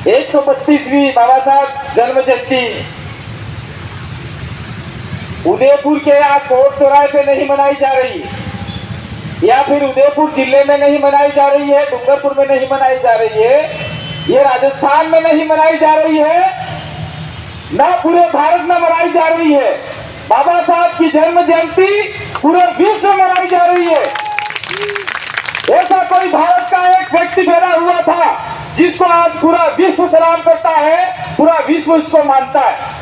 132वीं बाबा साहब जन्म जयंती उदयपुर के या कोट चौराहे पे नहीं मनाई जा रही, या फिर उदयपुर जिले में नहीं मनाई जा रही है, डूंगरपुर में नहीं मनाई जा रही है, ये राजस्थान में नहीं मनाई जा रही है, ना पूरे भारत में मनाई जा रही है। बाबा साहब की जन्म जयंती पूरे विश्व में मनाई जा रही है। ऐसा कोई भारत का एक व्यक्ति पैदा हुआ था जिसको आज पूरा विश्व सलाम करता है, पूरा विश्व इसको मानता है।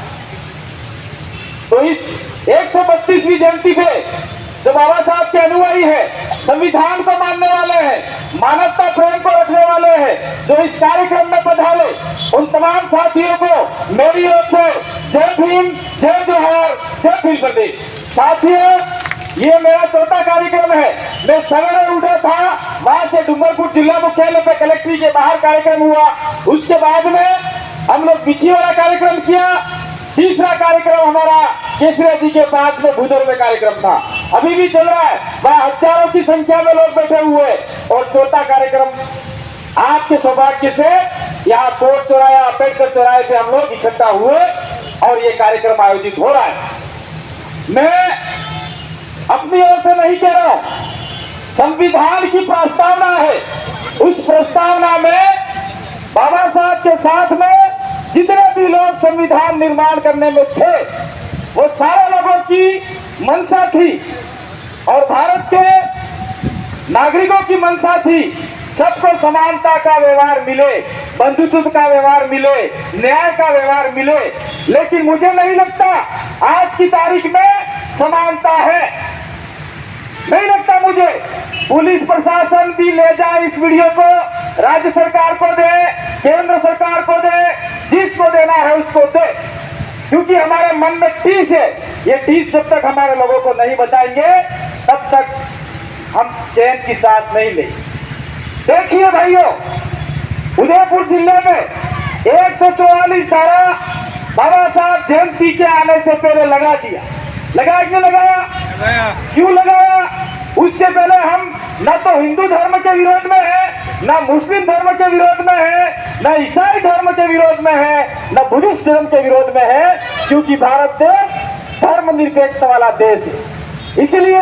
तो इस 132वीं जयंती पे जो बाबा साहब के अनुयायी है, संविधान को मानने वाले हैं, मानवता प्रेम को रखने वाले हैं, जो इस कार्यक्रम में पधारे, उन तमाम साथियों को मेरी ओर से जय भीम, जय जोहार, जय भीम प्रदेश। साथियों, ये मेरा चौथा कार्यक्रम है। मैं सवेरे उठा था, वहां से डूंगरपुर जिला मुख्यालय पे कलेक्ट्री के बाहर कार्यक्रम हुआ, उसके बाद में हम लोग बिछी वाला कार्यक्रम किया, तीसरा कार्यक्रम हमारा केसरिया जी के पास में भूदर में कार्यक्रम था, अभी भी चल रहा है, बड़ा हजारों की संख्या में लोग बैठे हुए, और चौथा कार्यक्रम आपके सौभाग्य से यहाँ कोट चौराहे, अम्बेडकर चौराहे पे हम लोग इकट्ठा हुए और ये कार्यक्रम आयोजित हो रहा है। मैं अपनी ओर से नहीं कह रहा हूं, संविधान की प्रस्तावना है, उस प्रस्तावना में बाबा साहब के साथ में जितने भी लोग संविधान निर्माण करने में थे, वो सारे लोगों की मंशा थी और भारत के नागरिकों की मंशा थी, सबको समानता का व्यवहार मिले, बंधुत्व का व्यवहार मिले, न्याय का व्यवहार मिले। लेकिन मुझे नहीं लगता आज की तारीख में समानता है, नहीं लगता मुझे। पुलिस प्रशासन भी ले जाए इस वीडियो को, राज्य सरकार को दे, केंद्र सरकार को दे, जिसको देना है उसको दे, क्योंकि हमारे मन में टीस है। ये टीस जब तक हमारे लोगों को नहीं बचाएंगे तब तक हम चैन की सांस नहीं लेंगे। देखिए भाइयों, उदयपुर जिले में 144 धारा बाबा साहब जयंती के आने से पहले लगा दिया। लगाया क्यों लगाया? क्यों लगाया? उससे पहले हम न तो हिंदू धर्म के विरोध में है, न मुस्लिम धर्म के विरोध में है, न ईसाई धर्म के विरोध में है, न बुद्धिस्ट धर्म के विरोध में है, क्योंकि भारत देश धर्मनिरपेक्ष वाला देश है। इसलिए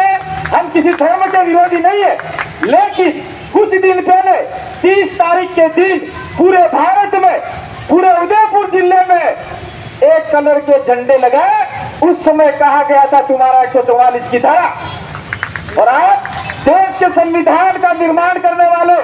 हम किसी धर्म के विरोधी नहीं है। लेकिन कुछ दिन पहले 30 तारीख के दिन पूरे भारत में, पूरे उदयपुर जिले में एक कलर के झंडे लगाए। उस समय कहा गया था तुम्हारा 144 की धारा, और आज देश के संविधान का निर्माण करने वाले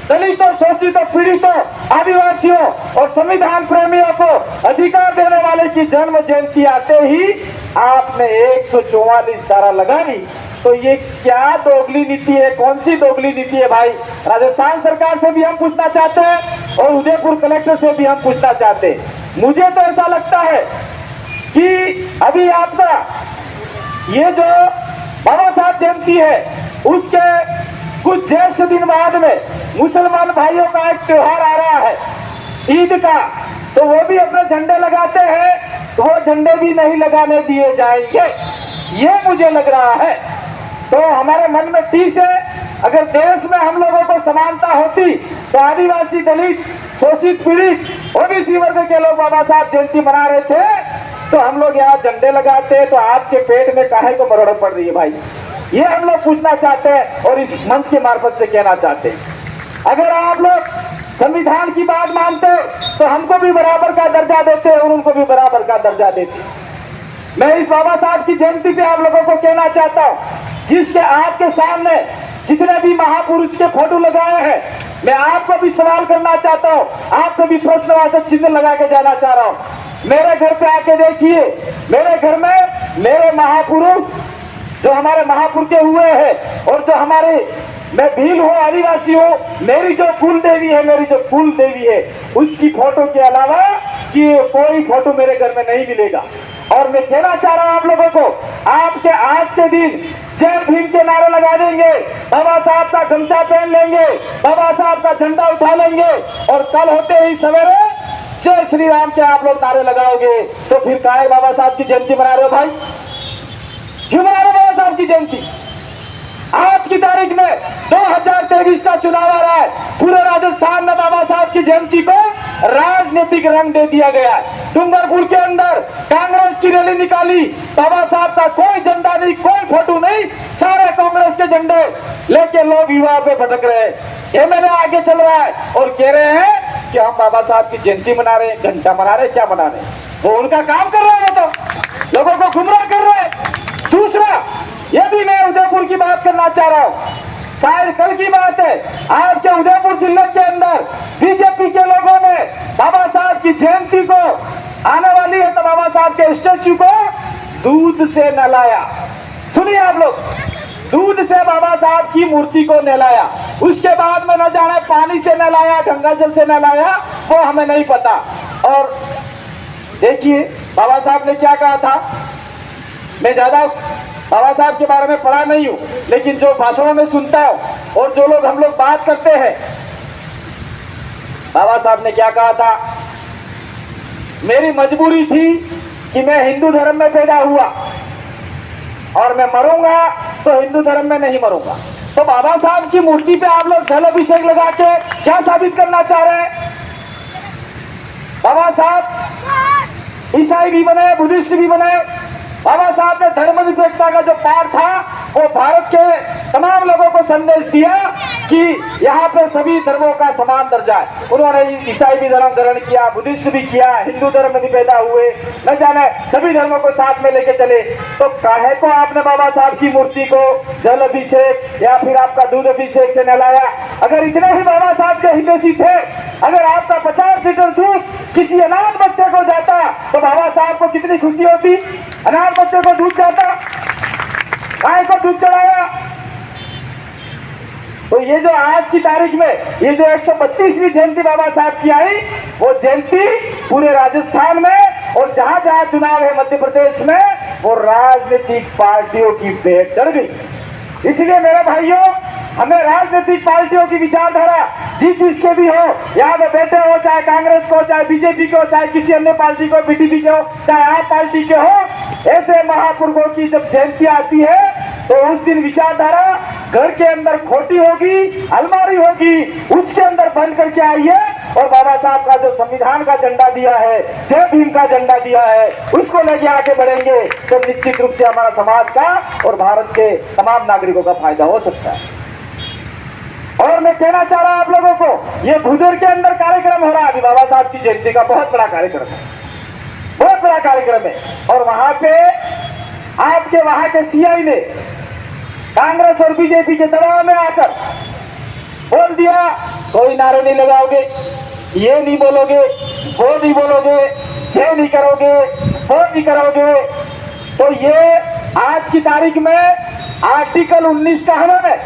दलितों, शोषितों, पीड़ितों, आदिवासियों और संविधान प्रेमियों को अधिकार देने वाले की जन्म जयंती आते ही आपने 144 धारा लगा दी। तो ये क्या दोगली नीति है? कौन सी दोगली नीति है भाई? राजस्थान सरकार से भी हम पूछना चाहते हैं और उदयपुर कलेक्टर से भी हम पूछना चाहते हैं। मुझे तो ऐसा लगता है कि अभी आपका ये जो बाबा साहब जयंती है, उसके कुछ ज्येष्ठ दिन बाद में मुसलमान भाइयों का एक त्योहार आ रहा है, ईद का, तो वो भी अपने झंडे लगाते हैं, तो वो झंडे भी नहीं लगाने दिए जाएंगे, ये मुझे लग रहा है। तो हमारे मन में टीस है, अगर देश में हम लोगों को समानता होती तो आदिवासी, दलित, शोषित, पीड़ित, ओबीसी वर्ग के लोग बाबा साहब जयंती मना रहे थे, तो हम लोग यहाँ झंडे लगाते हैं, तो आपके पेट में काहे को मरोड़ पड़ रही है भाई? ये हम लोग पूछना चाहते हैं और इस मंच के मार्फत से कहना चाहते हैं। अगर आप लोग संविधान की बात मानते तो हमको भी बराबर का दर्जा देते और उनको भी बराबर का दर्जा देते। मैं इस बाबा साहब की जयंती पे आप लोगों को कहना चाहता हूँ, जिसके आपके सामने जितने भी महापुरुष के फोटो लगाए हैं, मैं आपको भी सवाल करना चाहता हूँ, आपको भी प्रश्नवाचक चिन्ह लगा के जाना चाह रहा हूँ। मेरे घर पे आके देखिए, मेरे घर में मेरे महापुरुष जो हमारे महापुरुष के हुए हैं और जो हमारे, मैं भील हूँ, आदिवासी हूँ, मेरी जो कुल देवी है, मेरी जो कुल देवी है, उसकी फोटो के अलावा कि कोई फोटो मेरे घर में नहीं मिलेगा। और मैं कहना चाह रहा हूँ आप लोगों को, आपके आज के दिन जय भीम के नारे लगा देंगे, बाबा साहब का गमछा पहन लेंगे, बाबा साहब का झंडा उठा लेंगे, और कल होते ही सवेरे जय श्री राम के आप लोग नारे लगाओगे, तो फिर काहे बाबा साहब की जयंती मना रहे हो भाई? क्यों मना रहे हो बाबा साहब की जयंती? आज की तारीख में 2023 का चुनाव आ रहा है, पूरे राजस्थान में बाबा साहब की जयंती को राज राजनीतिक रंग दे दिया गया है। डूंगरपुर के अंदर कांग्रेस की रैली निकाली, बाबा साहब का कोई झंडा नहीं, कोई फोटो नहीं, सारे कांग्रेस के झंडे लेके लोग युवा पे भटक रहे हैं। एमएलए आगे चल रहा है और कह रहे हैं कि हम बाबा साहब की जयंती मना रहे हैं, घंटा मना रहे हैं, क्या मना रहे हैं? वो उनका काम कर रहे हैं, तो लोगों को गुमराह कर रहे हैं। दूसरा, ये भी मैं उदयपुर की बात करना चाह रहा हूं, शायद कल की बात है, आज के उदयपुर जिले के अंदर बीजेपी के लोगों ने बाबा साहब की जयंती को आने वाली है तो बाबा साहब के स्टैच्यू को दूध से नहलाया। सुनिए आप लोग, दूध से बाबा साहब की मूर्ति को नहलाया, उसके बाद में न जाने पानी से नहलाया, गंगा जल से नहलाया, वो हमें नहीं पता। और देखिए बाबा साहब ने क्या कहा था, मैं ज्यादा बाबा साहब के बारे में पढ़ा नहीं हूं, लेकिन जो भाषणों में सुनता हूं और जो लोग हम लोग बात करते हैं, बाबा साहब ने क्या कहा था, मेरी मजबूरी थी कि मैं हिंदू धर्म में पैदा हुआ और मैं मरूंगा तो हिंदू धर्म में नहीं मरूंगा। तो बाबा साहब की मूर्ति पे आप लोग जल अभिषेक लगा के क्या साबित करना चाह रहे हैं? बाबा साहब ईसाई भी बने, बुद्धिस्ट भी बने, बाबा साहब ने धर्मनिरपेक्षता का जो पाठ था वो भारत के तमाम लोगों को संदेश दिया कि यहाँ पे सभी धर्मों का समान दर्जा है। उन्होंने ईसाई भी धर्म ग्रहण किया, बुद्धिस्ट भी किया, हिंदू धर्म में भी पैदा हुए, न जाने सभी धर्मों को साथ में लेके चले। तो काहे को आपने बाबा साहब की मूर्ति को जल अभिषेक या फिर आपका दूध अभिषेक से नहलाया? अगर इतने ही बाबा साहब के हितैषी थे, अगर आपका 50 लीटर दूध किसी अनाथ बच्चे को जाता तो बाबा साहब को कितनी खुशी होती। अनाथ बच्चे को दूध जाता, गाय को दूध चढ़ाया। तो ये जो आज की तारीख में ये जो 132वीं जयंती बाबा साहब की आई, वो जयंती पूरे राजस्थान में और जहां जहां चुनाव है मध्य प्रदेश में, वो राजनीतिक पार्टियों की भेंट चढ़ गई। इसलिए मेरे भाइयों, हमें राजनीतिक पार्टियों की विचारधारा जिस जिसके भी हो, यहाँ पे बैठे हो, चाहे कांग्रेस को, चाहे बीजेपी को, चाहे किसी अन्य पार्टी को, बीटीपी के हो, चाहे आप पार्टी के हो, ऐसे महापुरुषों की जब जयंती आती है तो उस दिन विचारधारा घर के अंदर खोटी होगी, अलमारी होगी, उसके अंदर बंद करके आइए और बाबा साहब का जो संविधान का झंडा दिया है, जय भीम का झंडा दिया है, उसको लेके आगे बढ़ेंगे तो निश्चित रूप से हमारा समाज का और भारत के तमाम नागरिकों का फायदा हो सकता है। और मैं कहना चाह रहा हूं आप लोगों को, ये भुजर के अंदर कार्यक्रम हो रहा है अभी बाबा साहब की जयंती का, बहुत बड़ा कार्यक्रम है, बहुत बड़ा कार्यक्रम है। और वहां पे आपके वहां के सीआई ने कांग्रेस और बीजेपी के दबाव में आकर बोल दिया, कोई नारे नहीं लगाओगे, ये नहीं बोलोगे, वो नहीं बोलोगे, ये नहीं करोगे, वो नहीं करोगे। तो ये आज की तारीख में आर्टिकल 19 का है,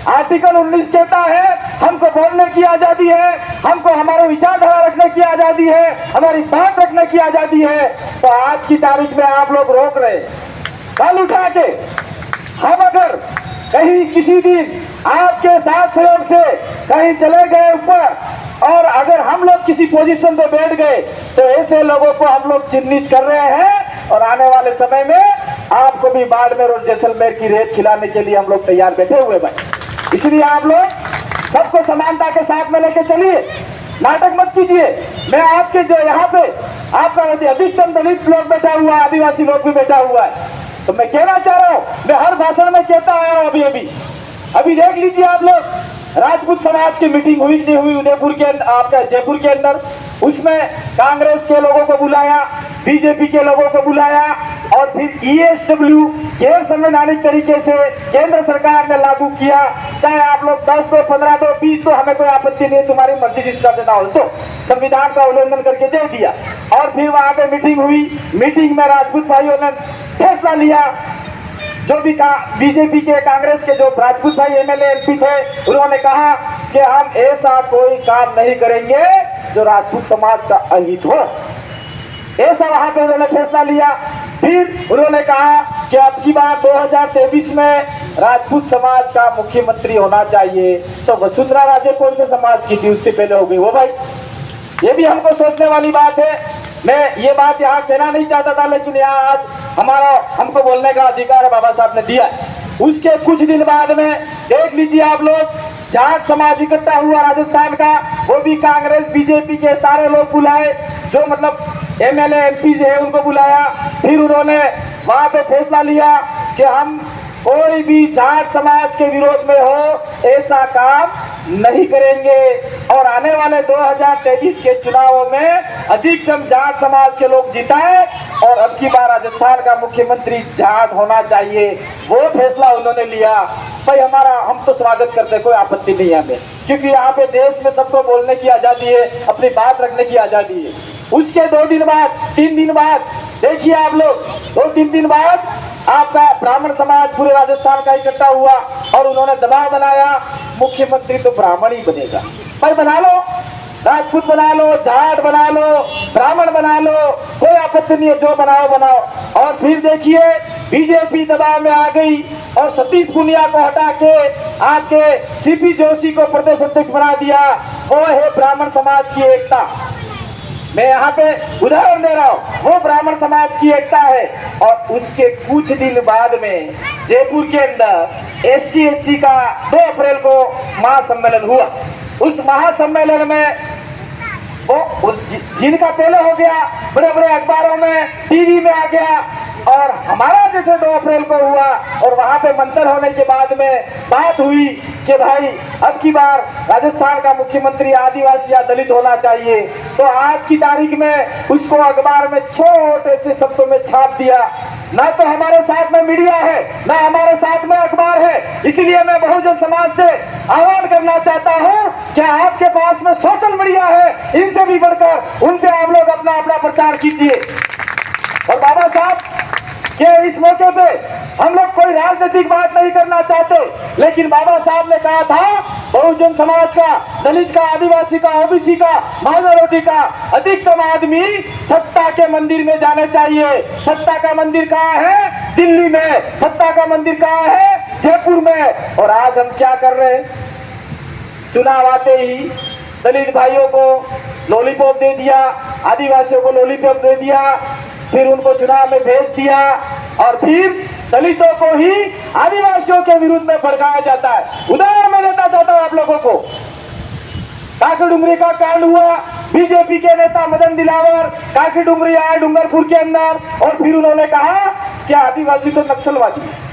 आर्टिकल 19 कहता है हमको बोलने की आजादी है, हमको हमारे विचारधारा रखने की आजादी है, हमारी बात रखने की आजादी है। तो आज की तारीख में आप लोग रोक रहे, कल उठा के हम अगर कहीं किसी दिन आपके साथ सहयोग से कहीं चले गए ऊपर और अगर हम लोग किसी पोजीशन पे बैठ गए तो ऐसे लोगों को हम लोग चिन्हित कर रहे हैं और आने वाले समय में आपको भी बाड़मेर और जैसलमेर की रेत खिलाने के लिए हम लोग तैयार बैठे हुए भाई। इसलिए आप लोग सबको समानता के साथ में लेके चलिए, नाटक मत कीजिए। मैं आपके जो यहाँ पे आपका अधिकतम दलित लोग बैठा हुआ है, आदिवासी लोग भी बैठा हुआ है, तो मैं कहना चाह रहा हूँ, मैं हर भाषण में कहता आया हूँ, अभी देख लीजिए आप लोग, राजपूत समाज की मीटिंग हुई नहीं हुई उदयपुर के आपका जयपुर के अंदर, उसमें कांग्रेस के लोगों को बुलाया, बीजेपी के लोगों को बुलाया और फिर ईएसडब्ल्यू गैर संवैधानिक तरीके से केंद्र सरकार ने लागू किया। चाहे आप लोग 10 दो, 15 दो, 20 दो, हमें कोई आपत्ति नहीं, तुम्हारी मर्जी जिसका देना हो तो, संविधान का उल्लंघन करके दे दिया। और फिर वहां पे मीटिंग हुई, मीटिंग में राजपूत भाइयों ने फैसला लिया, जो भी बीजेपी के कांग्रेस के जो राजपूत भाई एमएलए एमपी थे, उन्होंने कहा कि हम ऐसा कोई काम नहीं करेंगे जो राजपूत समाज का अहित हो, ऐसा वहां पे उन्होंने फैसला लिया। फिर उन्होंने कहा कि अब की बार 2023 में राजपूत समाज का मुख्यमंत्री होना चाहिए। तो वसुंधरा राजे कौन से समाज की थी, उससे पहले हो गई वो भाई। ये भी हमको सोचने वाली बात है। मैं ये बात यहाँ कहना नहीं चाहता था, लेकिन यहाँ आज हमको बोलने का अधिकार बाबा साहब ने दिया। उसके कुछ दिन बाद में देख लीजिए आप लोग, जाट समाज इकट्ठा हुआ राजस्थान का, वो जो भी कांग्रेस बीजेपी के सारे लोग बुलाए, जो मतलब एमएलए एमपी है उनको बुलाया। फिर उन्होंने वहां पे फैसला लिया कि हम कोई भी जाट समाज के विरोध में हो ऐसा काम नहीं करेंगे और आने वाले 2023 के चुनावों में अधिकतम जाट समाज के लोग जिताए और अब की बार राजस्थान का मुख्यमंत्री जाट होना चाहिए। वो फैसला उन्होंने लिया। भाई हम तो स्वागत करते, कोई आपत्ति नहीं है हमें, क्योंकि यहाँ पे देश में सबको बोलने की आजादी है, अपनी बात रखने की आजादी है। उसके 2 दिन बाद 3 दिन बाद देखिए आप लोग, 2-3 दिन बाद आपका ब्राह्मण समाज पूरे राजस्थान का इकट्ठा हुआ और उन्होंने दबाव बनाया मुख्यमंत्री तो ब्राह्मण ही बनेगा। भाई बना लो, राजपूत बना लो, जाट बना लो, ब्राह्मण बना लो, कोई आपत्ति नहीं है, जो बनाओ बनाओ। और फिर देखिए बीजेपी दबाव में आ गई और सतीश पुनिया को हटा के आपके सीपी जोशी को प्रदेश अध्यक्ष बना दिया। वो है ब्राह्मण समाज की एकता। मैं यहाँ पे उदाहरण दे रहा हूँ, वो ब्राह्मण समाज की एकता है। और उसके कुछ दिन बाद में जयपुर के अंदर ST/SC का 2 अप्रैल को महासम्मेलन हुआ। उस महासम्मेलन में वो जिनका पहले हो गया, बड़े बड़े अखबारों में, टीवी में आ गया, और हमारा जैसे 2 अप्रैल को हुआ और वहां पे मंथन होने के बाद में बात हुई कि भाई अब की बार राजस्थान का मुख्यमंत्री आदिवासी या दलित होना चाहिए। तो आज की तारीख में उसको अखबार में छोटे से शब्दों में छाप दिया। ना तो हमारे साथ में मीडिया है, ना हमारे साथ में अखबार है। इसलिए मैं बहुजन समाज से आह्वान करना चाहता हूँ कि आपके पास में सोशल मीडिया है, इनसे भी बढ़कर उन पे आप लोग अपना अपना प्रचार कीजिए। और बाबा साहब के इस मौके पे हम लोग कोई राजनीतिक बात नहीं करना चाहते, लेकिन बाबा साहब ने कहा था बहुजन समाज का, दलित का, आदिवासी का, ओबीसी का, माइनॉरिटी का अधिकतम आदमी सत्ता के मंदिर में जाने चाहिए। सत्ता का मंदिर कहाँ है? दिल्ली में। सत्ता का मंदिर कहाँ है? जयपुर में। और आज हम क्या कर रहे हैं? चुनाव आते ही दलित भाइयों को लॉलीपॉप दे दिया, आदिवासियों को लॉलीपॉप दे दिया, फिर उनको चुनाव में भेज दिया और फिर दलितों को ही आदिवासियों के विरुद्ध में भड़काया जाता है। उदाहरण मैं देना चाहता हूं आप लोगों को। काकी डुंगरी का कांड हुआ, बीजेपी के नेता मदन दिलावर काकी डुंगरी आए डूंगरपुर के अंदर और फिर उन्होंने कहा कि आदिवासी तो नक्सलवादी है।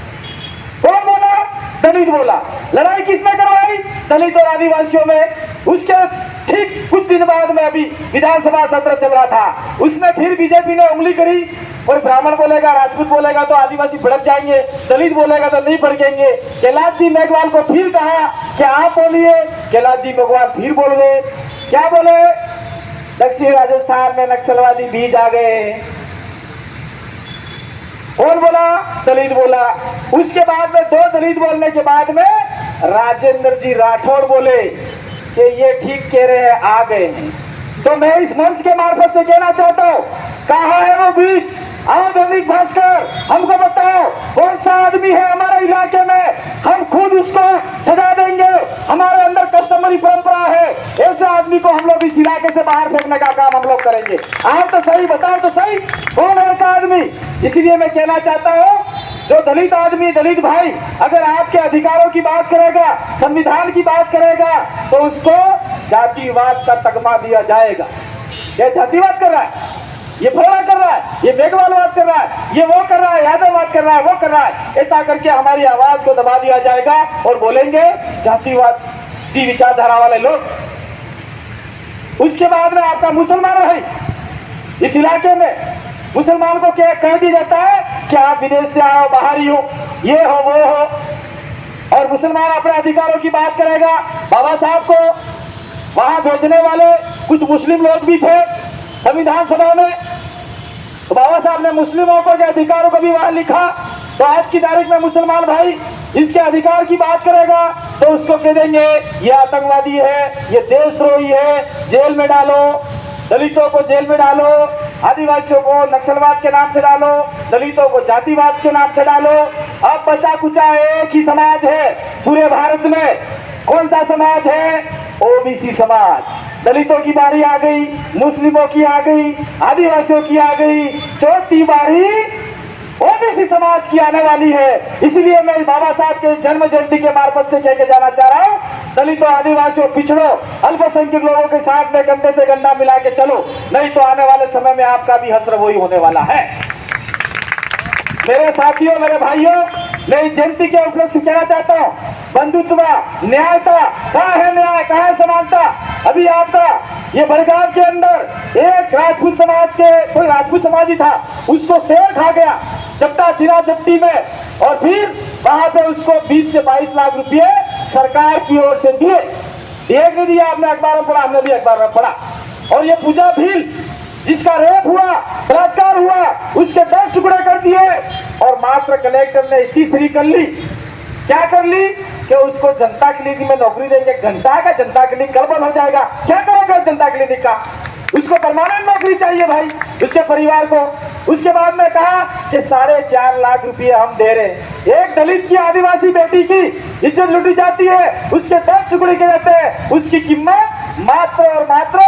कौन बोला? दलित बोला। लड़ाई किसने करवाई? दलित और आदिवासियों में। उसके ठीक कुछ दिन बाद में अभी विधानसभा सत्र चल रहा था, उसमें फिर बीजेपी ने उंगली करी। कोई ब्राह्मण बोलेगा, राजपूत बोलेगा तो आदिवासी भड़क जाएंगे, दलित बोलेगा तो नहीं भड़केंगे। कैलाश जी मेघवाल को फिर कहा कि आप बोलिए। कैलाश जी मेघवाल फिर बोल गए। क्या बोले? दक्षिण राजस्थान में नक्सलवादी बीज आ गए। कौन बोला? दलित बोला। उसके बाद में 2 दलित बोलने के बाद में राजेंद्र जी राठौड़ बोले कि ये ठीक कह रहे हैं, आ गए हैं। तो मैं इस मंच के मार्फत से कहना चाहता हूँ, कहाँ है वो बीज? आओ दैनिक भास्कर, हमको बताओ कौन सा आदमी है हमारे इलाके में, हम खुद उसको सजा देंगे। हमारे अंदर कस्टमरी परंपरा है, ऐसे आदमी को हम लोग इस इलाके से बाहर फेंकने का काम हम लोग करेंगे। आप तो सही बताओ तो सही, कौन है ऐसा आदमी? इसलिए मैं कहना चाहता हूँ, जो दलित आदमी, दलित भाई अगर आपके अधिकारों की बात करेगा, संविधान की बात करेगा, तो उसको जातिवाद का तगमा दिया जाएगा। ये जातिवाद कर रहा है, ये फलाना कर रहा है, ये मेघवालवाद कर रहा है, ये वो कर रहा है, यादववाद कर रहा है, वो कर रहा है, ऐसा करके हमारी आवाज को दबा दिया जाएगा और बोलेंगे जातिवाद की विचारधारा वाले लोग। उसके बाद में आपका मुसलमान है इस इलाके में, मुसलमान को क्या कह दिया जाता है कि आप विदेश से आए हो, बाहरी हो, ये हो वो हो। और मुसलमान अपने अधिकारों की बात करेगा। बाबा साहब को वहां भेजने वाले कुछ मुस्लिम लोग भी थे संविधान सभा में, तो बाबा साहब ने मुस्लिमों को के अधिकारों को भी वहां लिखा। तो आज की तारीख में मुसलमान भाई इसके अधिकार की बात करेगा तो उसको कह देंगे ये आतंकवादी है, ये देशद्रोही है, जेल में डालो, दलितों को जेल में डालो, आदिवासियों को नक्सलवाद के नाम से डालो, दलितों को जातिवाद के नाम से डालो। अब बचा कुचा एक ही समाज है पूरे भारत में। कौन सा समाज है? ओबीसी समाज। दलितों की बारी आ गई, मुस्लिमों की आ गई, आदिवासियों की आ गई, चौथी बारी ओबीसी समाज की आने वाली है। इसलिए मैं बाबा साहब के जन्म जयंती के मार्फत से कह के जाना चाह रहा हूँ, दलितों, आदिवासियों, पिछड़ों, अल्पसंख्यक लोगों के साथ में कंधे से कंधा मिला के चलो, नहीं तो आने वाले समय में आपका भी हश्र वही होने वाला है। मेरे साथियों, मेरे भाइयों, मैं इस जयंती के उपलक्ष्य से कहना चाहता हूँ, बंधुत्व, न्यायता, कहाँ है न्याय, कहाँ है समानता? अभी आपका ये बड़गांव के अंदर एक राजपूत समाज के, कोई राजपूत समाज ही था, उसको शेर खा गया जप्ता सिरा जप्ती में, और फिर वहां पे उसको 20 से 22 लाख रुपए सरकार की ओर से दिए। एक नहीं दिया, आपने अखबार में पढ़ा, हमने भी अखबार में पढ़ा। और ये पूजा भील जिसका रेप हुआ, बलात्कार हुआ, उसके 10 टुकड़े कर दिए, और मात्र कलेक्टर ने इसी फ्री कर ली। क्या कर ली कि उसको जनता क्लिनिक में नौकरी देंगे। घंटा का जनता क्लिनिक कल बंद हो जाएगा, क्या करोगे जनता क्लिनिक का? उसको परमानेंट नौकरी चाहिए भाई, उसके परिवार को। उसके बाद में कहा कि 4.5 लाख रुपए हम दे रहे हैं। एक दलित की, आदिवासी बेटी की इज्जत लूटी जाती है, उसके 10 टुकड़े के रहते हैं, उसकी कीमत मात्र और मात्र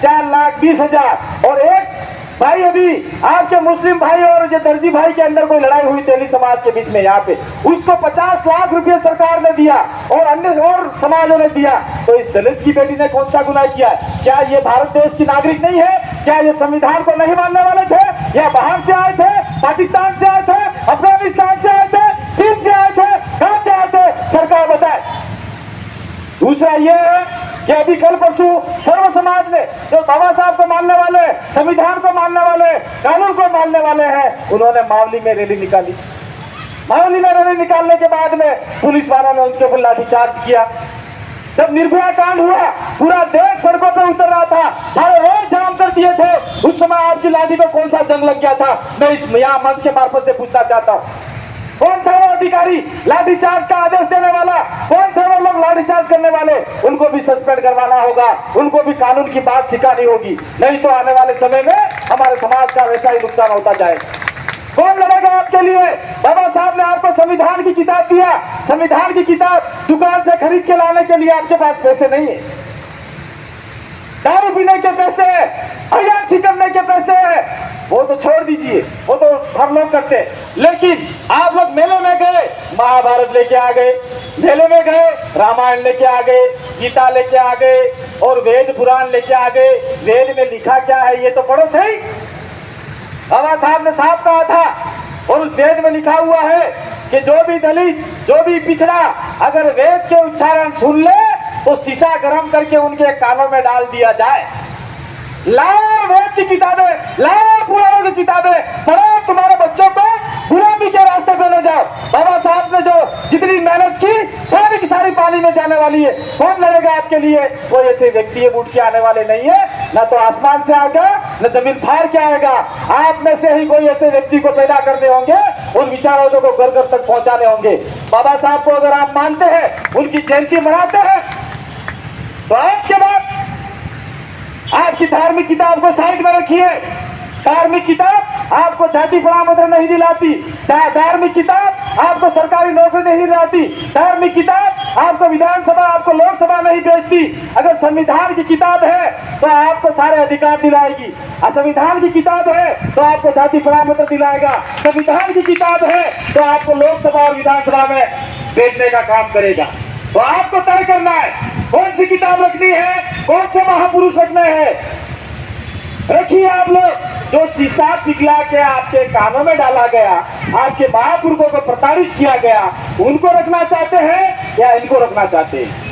4,20,000। और एक भाई, अभी आपके मुस्लिम भाई और जो दर्जी भाई के अंदर कोई लड़ाई हुई तेली समाज के बीच में, यहाँ पे उसको 50 लाख रुपए सरकार ने दिया और अन्य और समाजों ने दिया। तो इस दलित की बेटी ने कौन सा गुनाह किया? क्या ये भारत देश की नागरिक नहीं है? क्या ये संविधान को नहीं मानने वाले थे? या बाहर से आए थे, पाकिस्तान से आए थे, अफगानिस्तान से आए थे, चीन से आए थे, कहां से आए थे? सरकार बताए। दूसरा ये है कि अभी कल परसों सर्व समाज ने, जो बाबा साहब को मानने वाले, संविधान को मानने वाले, कानून को मानने वाले हैं, उन्होंने मावली में रैली निकाली। मावली में रैली निकालने के बाद में पुलिस वालों ने उनके ऊपर लाठीचार्ज किया। जब निर्भया कांड हुआ, पूरा देश सड़कों पर उतर रहा था, सारे रोड जाम कर दिए थे। उस समय आपकी लाठी को कौन सा जंग लग गया था? मैं इस यहाँ मंच के मार्फत से पूछना चाहता हूँ, कौन था वो अधिकारी लाठीचार्ज का आदेश देने वाला? कौन थे वो लोग लाठीचार्ज करने वाले? उनको भी सस्पेंड करवाना होगा, उनको भी कानून की बात सिखानी होगी, नहीं तो आने वाले समय में हमारे समाज का वैसा ही नुकसान होता जाएगा। कौन लड़ेगा आपके लिए? बाबा साहब ने आपको संविधान की किताब दिया, संविधान की किताब दुकान से खरीद के लाने के लिए आपके पास पैसे नहीं है। दारू पीने के पैसे, अयाशी करने के पैसे, वो तो छोड़ दीजिए, वो तो हम लोग करते हैं। लेकिन आप लोग मेले में गए, महाभारत लेके आ गए, मेले में गए, रामायण लेके आ गए, गीता लेके आ गए, और वेद पुराण लेके आ गए। वेद में लिखा क्या है ये तो पढ़ो सही। बाबा साहब ने साफ कहा था, और उस वेद में लिखा हुआ है कि जो भी दलित, जो भी पिछड़ा अगर वेद के उच्चारण सुन ले तो शीशा गर्म करके उनके कानों में डाल दिया जाए। लाओ वेद की किताबें, लाओ पुराणों की किताबें पढ़ो, तुम्हारे बच्चों को गुलामी के रास्ते पे ले जाओ। बाबा साहब ने जो जितनी मेहनत की, सारी की सारी पानी में जाने वाली है। कौन लड़ेगा आपके लिए? कोई ऐसे व्यक्ति उठ के आने वाले नहीं है, न तो आसमान से आएगा, न जमीन फाड़ के आएगा। आप में से ही कोई ऐसे व्यक्ति को पैदा करने होंगे, उन विचारों को घर घर तक पहुंचाने होंगे। बाबा साहब को अगर आप मानते हैं, उनकी जयंती मनाते हैं, तो आज के बाद आपकी धार्मिक किताब को साइड में रखिए। धार्मिक किताब आपको जाति प्रमाण पत्र नहीं दिलाती, धार्मिक किताब आपको सरकारी नौकरी नहीं दिलाती, धार्मिक किताब आपको विधानसभा, आपको लोकसभा नहीं भेजती। अगर संविधान की किताब है तो आपको सारे अधिकार दिलाएगी, संविधान की किताब है तो आपको जाति प्रमाण पत्र दिलाएगा, संविधान की किताब है तो आपको लोकसभा और विधानसभा में भेजने का काम करेगा। तो आपको तय करना है कौन सी किताब रखनी है, कौन से महापुरुष रखने हैं। रखिए आप लोग जो शीशा पिघला के आपके कानों में डाला गया, आपके महापुरुषों को प्रताड़ित किया गया, उनको रखना चाहते हैं या इनको रखना चाहते हैं?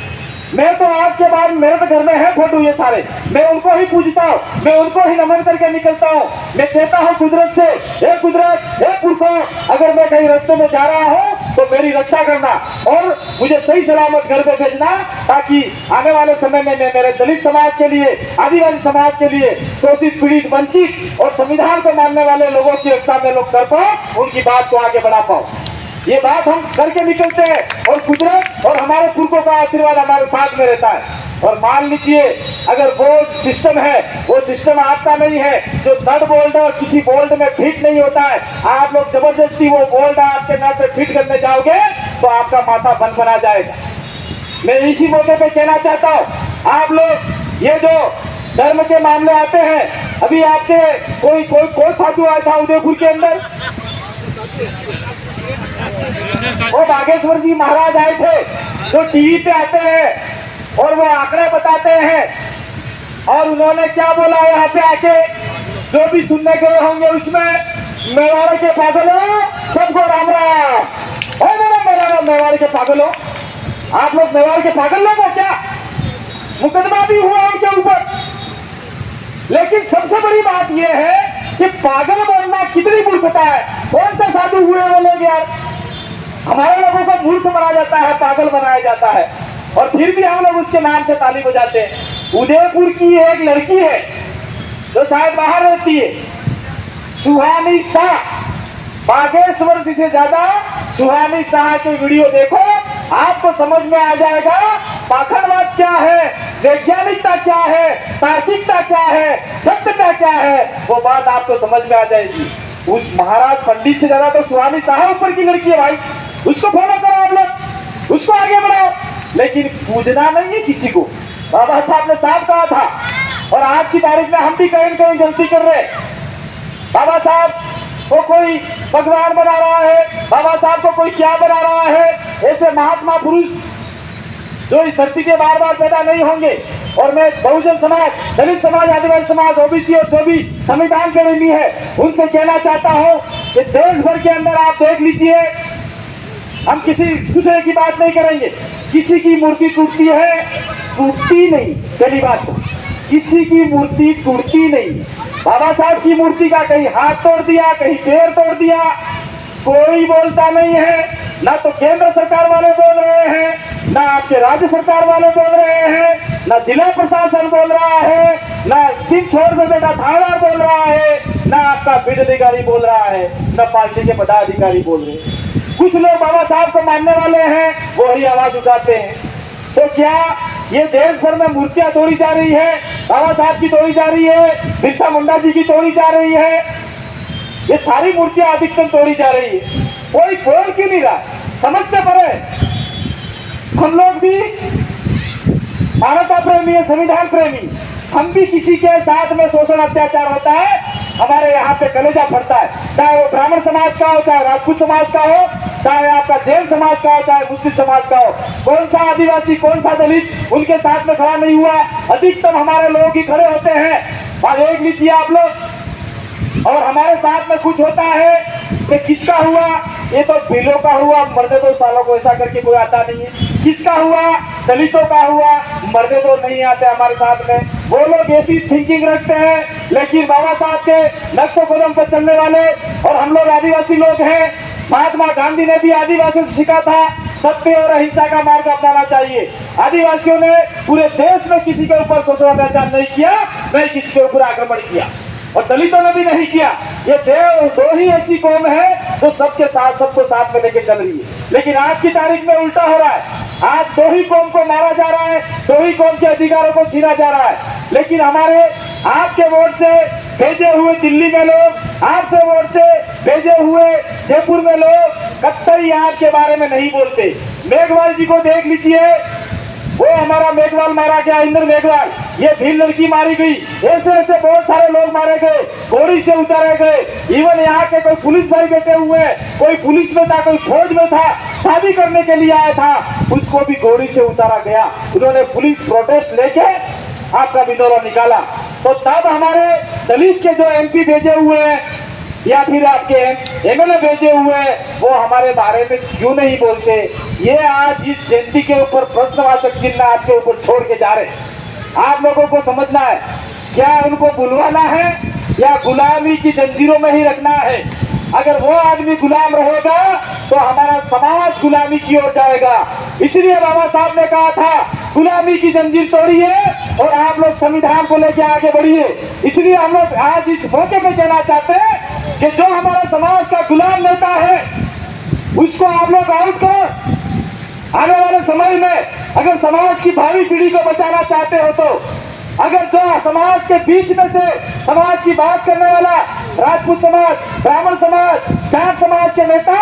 मैं तो आज के बाद, मेरे तो घर में है फोटो ये सारे, मैं उनको ही पूजता हूँ, मैं उनको ही नमन करके निकलता हूँ। मैं कहता हूँ कुदरत से, हे कुदरत, हे पुरखों, अगर मैं कहीं रास्ते में जा रहा हूँ तो मेरी रक्षा करना और मुझे सही सलामत घर पे भेजना, ताकि आने वाले समय में मैं मेरे दलित समाज के लिए, आदिवासी समाज के लिए, शोषित, पीड़ित, वंचित और संविधान को मानने वाले लोगों की रक्षा में लोग कर पाऊँ, उनकी बात को आगे बढ़ा पाऊँ। ये बात हम करके निकलते हैं और कुदरत और हमारे पुरखों का आशीर्वाद हमारे साथ में रहता है। और मान लीजिए अगर वो सिस्टम है, वो सिस्टम आपका नहीं है, जो नट बोल्ट और किसी बोल्ट में फिट नहीं होता है, आप लोग जबरदस्ती वो बोल्ट आपके नट पे फिट करने जाओगे तो आपका माथा बंद बना जाएगा। मैं इसी मौके पे कहना चाहता हूँ, आप लोग ये जो धर्म के मामले आते हैं, अभी आपके कोई साधु आया था उदयपुर के अंदर, वो बागेश्वर जी महाराज आए थे जो टीवी पे आते हैं और वो आंकड़े बताते हैं, और उन्होंने क्या बोला यहाँ पे आके, जो भी सुनने गए होंगे उसमें, मेवाड़ के पागलों सबको राम राम। मेरा मेवाड़ के पागलों, आप लोग मेवाड़ के पागल लोग हो क्या? मुकदमा भी हुआ उनके ऊपर। लेकिन सबसे बड़ी बात यह है कि पागल बोलना कितनी मूर्खता है। कौन सा साधु हुए वो लोग यार? हमारे लोगों को मूर्ख बनाया जाता है, पागल बनाया जाता है, और फिर भी हम लोग उसके नाम से ताली बजाते हैं। उदयपुर की एक लड़की है जो शायद बाहर रहती है, सुहानी शाह। बागेश्वर जी से ज्यादा सुहानी शाह के वीडियो देखो, आपको समझ में आ जाएगा पाखंडवाद क्या है, वैज्ञानिकता क्या है, तार्किकता क्या है, सत्यता क्या है, वो बात आपको समझ में आ जाएगी। उस महाराज पंडित से ज्यादा तो सुहानी शाह ऊपर की लड़की है भाई। उसको फॉलो करो आप लोग, उसको आगे बढ़ाओ, लेकिन पूजना नहीं है किसी को। बाबा साहब ने साफ कहा था, और आज की तारीख में हम भी कहीं न कहीं गलती कर रहे हैं। बाबा साहब को कोई भगवान बना रहा है, बाबा साहब को कोई क्या बना रहा है। ऐसे महात्मा पुरुष जो इस धरती के बार बार पैदा नहीं होंगे। और मैं बहुजन समाज, दलित समाज, आदिवासी समाज, ओबीसी और जो भी संविधान के प्रेमी है, उनसे कहना चाहता हूं कि देश भर के अंदर आप देख लीजिए, हम किसी दूसरे की बात नहीं करेंगे। किसी की मूर्ति टूटती है, टूटती नहीं, पहली बात। किसी की मूर्ति टूटती नहीं। बाबा साहब की मूर्ति का कहीं हाथ तोड़ दिया, कहीं पैर तोड़ दिया, कोई बोलता नहीं है। ना तो केंद्र सरकार वाले बोल रहे हैं, ना आपके राज्य सरकार वाले बोल रहे हैं, ना जिला प्रशासन बोल रहा है, ना 3 छोर में बेटा थानेदार बोल रहा है, ना आपका फील्ड अधिकारी बोल रहा है, ना पार्टी के पदाधिकारी बोल रहे हैं। कुछ लोग बाबा साहब को मानने वाले हैं, वो ही आवाज उठाते हैं। तो क्या ये देश भर में मूर्तियां तोड़ी जा रही है? बाबा साहब की तोड़ी जा रही है, बिरसा मुंडा जी की तोड़ी जा रही है, ये सारी मूर्तियां अधिकतम तोड़ी जा रही है। कोई बोल क्यों नहीं रहा? समझ से परे हम लोग भी मानवता प्रेमी है, संविधान प्रेमी। हम भी किसी के साथ में शोषण अत्याचार होता है, हमारे यहाँ पे कलेजा फटता है। चाहे वो ब्राह्मण समाज का हो, चाहे राजपूत समाज का हो, चाहे आपका जैन समाज का हो, चाहे मुस्लिम समाज का हो। कौन सा आदिवासी, कौन सा दलित उनके साथ में खड़ा नहीं हुआ? अधिकतम हमारे लोग ही खड़े होते हैं। और देख लीजिए आप लोग, और हमारे साथ में कुछ होता है कि किसका हुआ, ये तो बिलों का हुआ, मरने दो सालों को, ऐसा करके कोई आता नहीं है। किसका हुआ, दलितों का हुआ, मरने दो, नहीं आते हमारे साथ में। वो लोग ऐसी थिंकिंग रखते हैं, लेकिन बाबा साहब के नक्शे कदम पर चलने वाले, और हम लोग आदिवासी लोग हैं। महात्मा गांधी ने भी आदिवासियों से सीखा था सत्य और अहिंसा का मार्ग अपनाना चाहिए। आदिवासियों ने पूरे देश में किसी के ऊपर शोषण अत्याचार नहीं किया, नहीं किसी के ऊपर आक्रमण किया, और दलितों ने भी नहीं किया। ये दो ही ऐसी कौम है जो सबके साथ, सबको साथ में लेके चल रही है। लेकिन आज की तारीख में उल्टा हो रहा है। आज दो ही कौम को मारा जा रहा है, दो ही कौम के अधिकारों को छीना जा रहा है। लेकिन हमारे आपके वोट से भेजे हुए दिल्ली में लोग, आपसे वोट से भेजे हुए जयपुर में लोग कतई आपके बारे में नहीं बोलते। मेघवाल जी को देख लीजिए, वो हमारा मेघवाल मारा गया, इंद्र मेघवाल। ये भील लड़की मारी गई, ऐसे ऐसे बहुत सारे लोग मारे गए, घोड़ी से उतारे गए। इवन यहाँ के कोई पुलिस भाई बैठे हुए, कोई पुलिस में था, कोई फौज में था, शादी करने के लिए आया था, उसको भी घोड़ी से उतारा गया। उन्होंने पुलिस प्रोटेस्ट लेके आपका विद्रोह निकाला। तो तब हमारे दलित के जो MP भेजे हुए हैं, या फिर आपके MLA भेजे हुए, वो हमारे बारे में क्यों नहीं बोलते? ये आज इस जयंती के ऊपर प्रश्नवाचक चिन्ह आपके ऊपर छोड़ के जा रहे। आप लोगों को समझना है, क्या उनको बुलवाना है या गुलामी की जंजीरों में ही रखना है? अगर वो आदमी गुलाम रहेगा तो हमारा समाज गुलामी की ओर जाएगा। इसलिए बाबा साहब ने कहा था, गुलामी की जंजीर तोड़िए और आप लोग संविधान को लेकर आगे बढ़िए। इसलिए हम लोग आज इस मौके पे कहना चाहते हैं कि जो हमारा समाज का गुलाम नेता है, उसको आप लोग आउट करो। आने वाले समय में अगर समाज की भावी पीढ़ी को बचाना चाहते हो, तो अगर जो समाज के बीच में से समाज की बात करने वाला राजपूत समाज, ब्राह्मण समाज, जाट समाज के नेता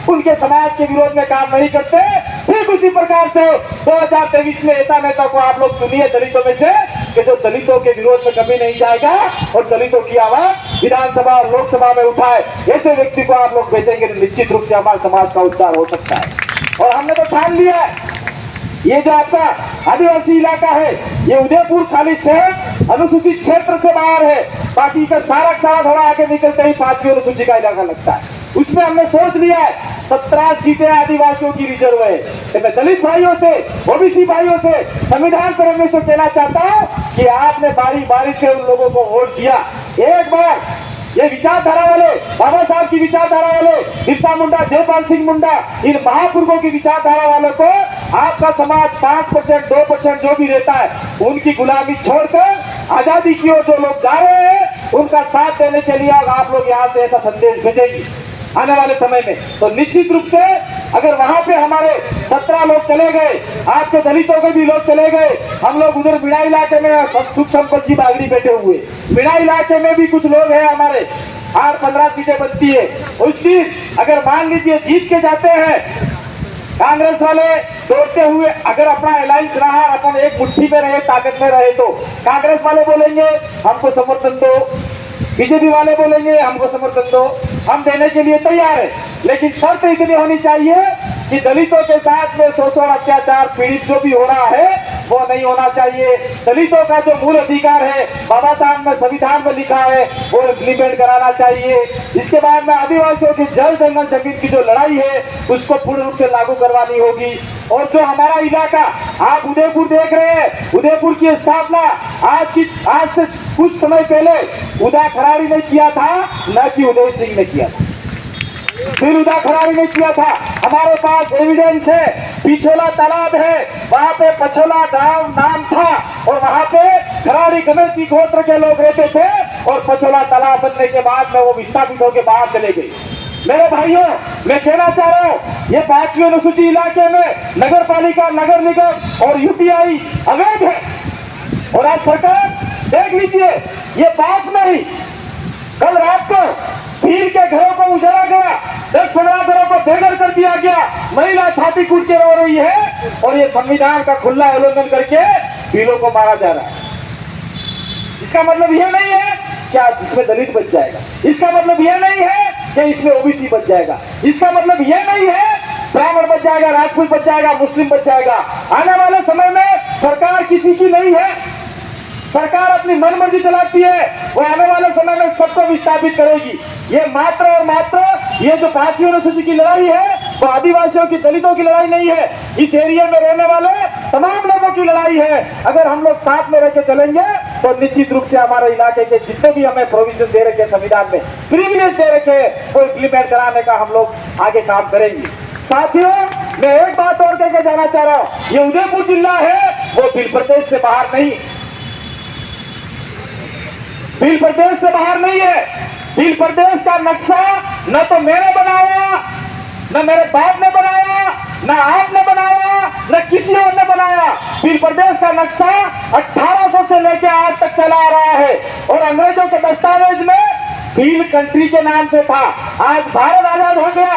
उनके समाज के विरोध में काम नहीं करते, फिर ठीक उसी प्रकार से 2023 में ऐसा नेता को आप लोग चुनिए दलितों में से कि जो दलितों के विरोध में कभी नहीं जाएगा और दलितों की आवाज विधानसभा और लोकसभा में उठाए। ऐसे व्यक्ति को आप लोग भेजेंगे तो निश्चित रूप से हमारे समाज का उद्धार हो सकता है। और हमने तो ठान लिया है, ये जो आपका आदिवासी इलाका है ये उदयपुर खाली शहर अनुसूचित क्षेत्र से बाहर है, बाकी का सारा थोड़ा आगे निकलते ही 5वीं अनुसूची का इलाका लगता है। उसमें हमने सोच लिया है 17 सीटें आदिवासियों की रिजर्व है। तो मैं दलित भाइयों से, ओबीसी भाइयों से, संविधान प्रेमियों से कहना चाहता हूं कि आपने बारी बारी से उन लोगों को वोट दिया। एक बार ये विचारधारा वाले, बाबा साहब की विचारधारा वाले, बिरसा मुंडा, जयपाल सिंह मुंडा, इन महापुरुषों की विचारधारा वालों को आपका समाज 5%, 2% जो भी रहता है उनकी गुलामी छोड़कर आजादी की ओर जो लोग जा रहे हैं उनका साथ देने के लिए आप लोग यहाँ से ऐसा संदेश भेजेंगे आने वाले समय में। तो निश्चित रूप से अगर वहां पे हमारे 17 लोग चले गए, आपके दलितों के भी लोग चले गए, हम लोग उधर बिना इलाके में सुख संपत्ति जी बागड़ी बैठे हुए, बिना इलाके में भी कुछ लोग हैं हमारे, 8-15 सीटें बनती है। उस दिन अगर मान लीजिए जीत के जाते हैं, कांग्रेस वाले दौड़ते हुए अगर अपना अलायंस रहा, अपन एक मुट्ठी में रहे, ताकत में रहे, तो कांग्रेस वाले बोलेंगे हमको समर्थन दो, बीजेपी वाले बोलेंगे हमको समर्थन दो, हम देने के लिए तैयार है। लेकिन शर्त इतनी होनी चाहिए कि दलितों के साथ में शोषण, अत्याचार, पीड़ित जो भी हो रहा है वो नहीं होना चाहिए। दलितों का जो मूल अधिकार है बाबा साहब ने संविधान में लिखा है वो इम्प्लीमेंट कराना चाहिए। इसके बाद में आदिवासियों की जल जंगल जमीन की जो लड़ाई है उसको पूर्ण रूप से लागू करवानी होगी। और जो हमारा इलाका आप उदयपुर देख रहे हैं, उदयपुर की स्थापना आज से कुछ समय पहले उदय खराड़ी ने किया था, न कि उदय सिंह ने किया था, फिर उदय खराड़ी ने किया था। हमारे पास एविडेंस है, पिछोला तालाब है, वहां पे पछोला गांव नाम था और वहां पे खराड़ी गणेश गोत्र के लोग रहते थे और पछोला तालाब बनने के बाद में वो विस्थापित होकर बाहर चले गए। मेरे भाइयों, मैं कहना चाह रहा हूँ ये 5वीं अनुसूची इलाके में नगर पालिका, नगर निगम और यूटीआई अवैध है। और आज सरकार देख लीजिए, ये पास में ही कल रात को भीड़ के घरों को उजाड़ा गया, 10-15 घरों को बेघर कर दिया गया, महिला छाती कूट के रो रही है और ये संविधान का खुला उल्लंघन करके भीड़ों को मारा जा रहा है। इसका मतलब यह नहीं है क्या इसमें दलित बच जाएगा, इसका मतलब यह नहीं है कि इसमें ओबीसी बच जाएगा, इसका मतलब यह नहीं है ब्राह्मण बच जाएगा, राजपूत बच जाएगा, मुस्लिम बच जाएगा। आने वाले समय में सरकार किसी की नहीं है, सरकार अपनी मनमर्जी चलाती है, वो आने वाले समय में सबको विस्थापित करेगी। ये मात्र और मात्र ये जो 5वीं अनुसूची की लड़ाई है वो आदिवासियों की, दलितों की लड़ाई नहीं है, इस एरिया में रहने वाले तमाम लोगों की लड़ाई है। अगर हम लोग साथ में रह के चलेंगे तो निश्चित रूप से हमारे इलाके के जितने भी हमें प्रोविजन दे रखे संविधान में, प्रिविलेज दे रखे, वो इम्प्लीमेंट कराने का हम लोग आगे काम करेंगे। साथियों, मैं एक बात और कहकर जाना चाह रहा हूँ, ये उदयपुर जिला है वो भील प्रदेश से बाहर नहीं, भील प्रदेश से बाहर नहीं है। भील प्रदेश का नक्शा न तो मैंने बनाया, न मेरे बाप ने बनाया, न आपने बनाया, न किसी और ने बनाया। भील प्रदेश का नक्शा 1800 से लेकर आज तक चला आ रहा है और अंग्रेजों के दस्तावेज में भील कंट्री के नाम से था। आज भारत आजाद हो गया,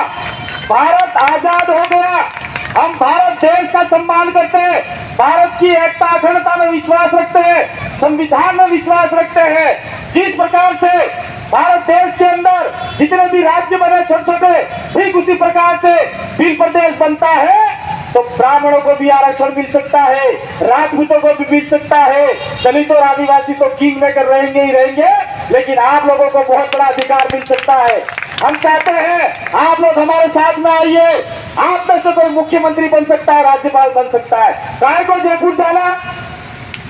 भारत आजाद हो गया, हम भारत देश का सम्मान करते हैं, भारत की एकता अखंडता में विश्वास रखते हैं, संविधान में विश्वास रखते हैं। जिस प्रकार से भारत देश के अंदर जितने भी राज्य बने छोटे छोटे, ठीक उसी प्रकार से भील प्रदेश बनता है तो ब्राह्मणों को भी आरक्षण मिल सकता है, राजपूतों को भी मिल सकता है, दलित और आदिवासी तो किंग मेकर रहेंगे ही रहेंगे, लेकिन आप लोगों को बहुत बड़ा अधिकार मिल सकता है। हम चाहते हैं आप लोग हमारे साथ में आइए, आप में से कोई मुख्यमंत्री बन सकता है, राज्यपाल बन सकता है। काय को जयपुर जाना,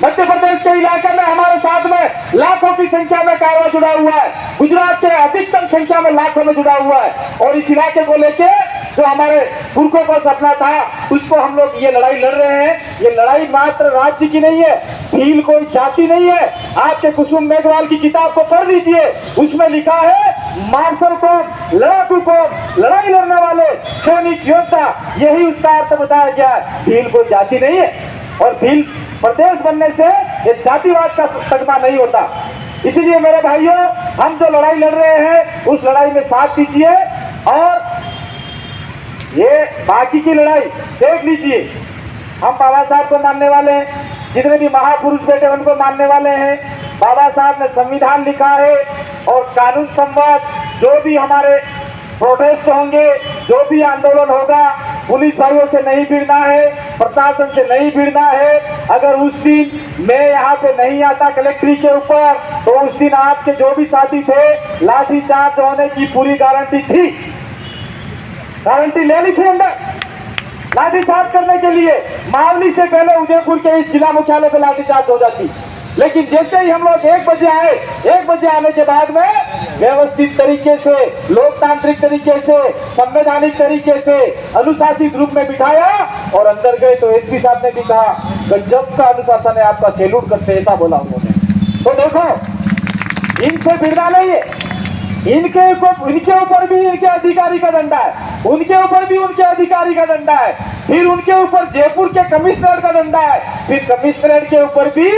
मध्य प्रदेश के इलाके में हमारे साथ में लाखों की संख्या में कारवा जुड़ा हुआ है, गुजरात के अधिकतम संख्या में लाखों में जुड़ा हुआ है और इस इलाके को लेके जो हमारे पुरखों का सपना था उसको हम लोग ये लड़ाई लड़ रहे हैं। ये लड़ाई मात्र राज्य की नहीं है, भील कोई जाति नहीं है। आपके कुसुम मेघवाल की किताब को पढ़ लीजिए, उसमें लिखा है मार्शल कौन, लड़ाकू कौन, लड़ाई लड़ने वाले, सैनिक, योद्धा, यही उसका अर्थ बताया गया है। भील कोई जाति नहीं है और भील प्रदेश बनने से ये जातिवाद का तगमा नहीं होता। इसलिए मेरे भाइयों, हम जो लड़ाई लड़ रहे हैं उस लड़ाई में साथ दीजिए और ये बाकी की लड़ाई देख लीजिए। हम बाबा साहब को मानने वाले हैं, जितने भी महापुरुष बैठे उनको मानने वाले हैं। बाबा साहब ने संविधान लिखा है और कानून सम्मत जो भी हमारे प्रोटेस्ट होंगे, जो भी आंदोलन होगा, पुलिस भाइयों से नहीं भिड़ना है, प्रशासन से नहीं भिड़ना है। अगर उस दिन मैं यहाँ पे नहीं आता कलेक्ट्री के ऊपर, तो उस दिन आपके जो भी साथी थे लाठी चार्ज होने की पूरी गारंटी थी, गारंटी ले ली थी अंदर लाठीचार्ज करने के लिए। मावली से पहले उदयपुर के इस जिला मुख्यालय पे लाठीचार्ज हो जाती, लेकिन जैसे ही हम लोग 1 बजे आए, 1 बजे आने के बाद में व्यवस्थित तरीके से, लोकतांत्रिक तरीके से, संवैधानिक तरीके से अनुशासित रूप में बिठाया और अंदर गए तो एसपी साहब ने भी कहा गजब का अनुशासन है आपका, सैल्यूट करते, ऐसा बोला उन्होंने। तो देखो इनसे भिड़ना नहीं है, इनके ऊपर भी इनके अधिकारी का डंडा है, उनके ऊपर भी उनके अधिकारी का डंडा है, फिर उनके ऊपर जयपुर के कमिश्नर का डंडा है, फिर कमिश्नर के ऊपर भी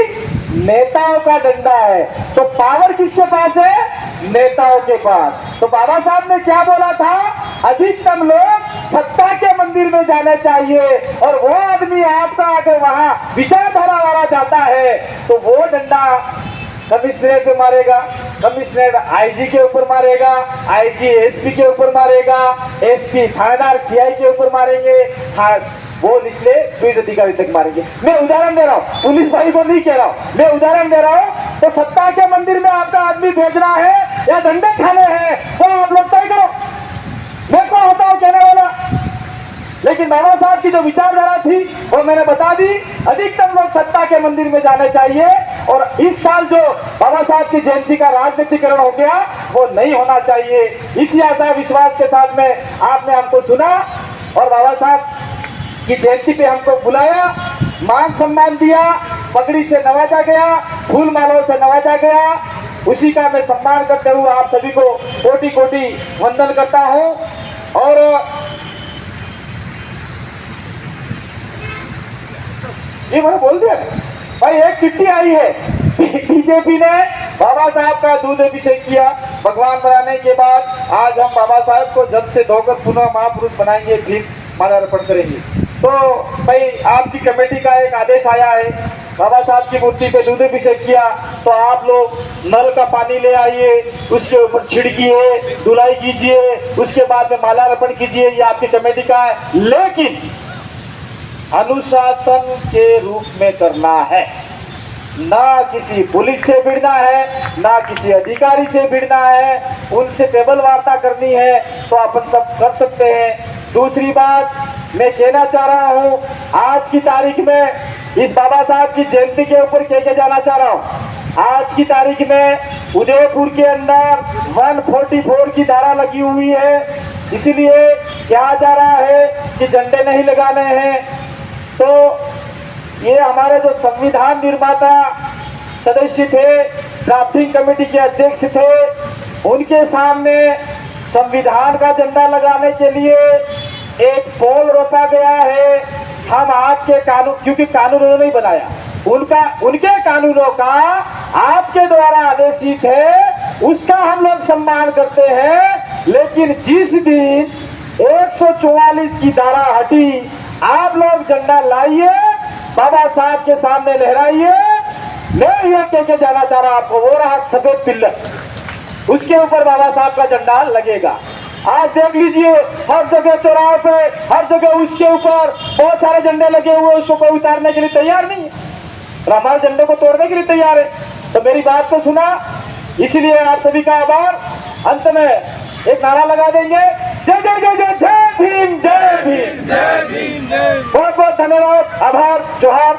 नेताओं का डंडा है। तो पावर किसके पास है? नेताओं के पास। तो बाबा साहब ने क्या बोला था? अधिकतम लोग सत्ता के मंदिर में जाना चाहिए, और वो आदमी आपका अगर वहां विचारधारा वाला जाता है तो वो डंडा कमिश्नरेट पे मारेगा, कमिश्नरेट आईजी के ऊपर मारेगा, आईजी एसपी के ऊपर मारेगा, एसपी थानेदार सीआई के ऊपर मारेंगे, वो निचले फील्ड अधिकारी तक मारेंगे। मैं उदाहरण दे रहा हूँ, पुलिस भाई को नहीं कह रहा हूँ, मैं उदाहरण दे रहा हूँ। तो सत्ता के मंदिर में आपका आदमी भेजना है या डंडे खाने हैं, तो आप लोग तय करो, मैं कौन होता हूँ कहने वाला। लेकिन बाबा साहब की जो विचारधारा थी वो मैंने बता दी, अधिकतम लोग सत्ता के मंदिर में जाने चाहिए। और इस साल जो बाबा साहब की जयंती का राजनीतिकरण हो गया वो नहीं होना चाहिए। इसी आशा विश्वास के साथ में आपने हमको सुना और बाबा साहब की जयंती पे हमको बुलाया, मान सम्मान दिया, पगड़ी से नवाजा गया, फूल मालों से नवाजा गया। उसी का मैं सम्मान करते हुए आप सभी को कोटि कोटि वंदन करता हूँ। और ये मैंने बोल दिया भाई, एक चिट्ठी आई है, बीजेपी ने बाबा साहब का दूध अभिषेक किया भगवान बनाने के बाद। आज हम बाबा साहब को जब से धोकर पुनः महापुरुष बनाएंगे, फिर माल्यार्पण करेंगे। तो भाई आपकी कमेटी का एक आदेश आया है, बाबा साहब की मूर्ति पे दूध अभिषेक किया, तो आप लोग नल का पानी ले आइए, उसके ऊपर छिड़किए, धुलाई कीजिए, उसके बाद में माल्यार्पण कीजिए, ये आपकी कमेटी का है। लेकिन अनुशासन के रूप में करना है, ना किसी पुलिस से भिड़ना है, ना किसी अधिकारी से भिड़ना है। उनसे टेबल वार्ता करनी है तो अपन सब कर सकते हैं। दूसरी बात मैं कहना चाह रहा हूँ, आज की तारीख में इस बाबा साहब की जयंती के ऊपर कह के जाना चाह रहा हूँ। आज की तारीख में उदयपुर के अंदर 144 की धारा लगी हुई है, इसलिए कहा जा रहा है कि झंडे नहीं लगाने हैं। तो ये हमारे जो संविधान निर्माता सदस्य थे, ड्राफ्टिंग कमेटी के अध्यक्ष थे, उनके सामने संविधान का झंडा लगाने के लिए एक पोल रोका गया है। हम आपके कानून, क्योंकि कानून उन्होंने नहीं बनाया, उनके कानूनों का आपके द्वारा आदेशित है, उसका हम लोग सम्मान करते हैं। लेकिन जिस दिन 144 की धारा हटी, आप लोग झंडा लाइए, बाबा साहब के सामने लहराइए। मैं ये कह के जाना चाह रहा आपको, वो रहा सफेद पिल्लर, उसके ऊपर बाबा साहब का झंडा लगेगा। आज देख लीजिए हर जगह चौराहे पे, हर जगह उसके ऊपर बहुत सारे झंडे लगे हुए, उसको कोई उतारने के लिए तैयार नहीं है, और हमारे झंडे को तोड़ने के लिए तैयार है। तो मेरी बात को सुना, इसलिए आप सभी का आभार। अंत में एक नारा लगा देंगे, जय जय जय जय जय भीम, जय भीम, जय भीम, जय। बहुत बहुत धन्यवाद, आभार, जोहार।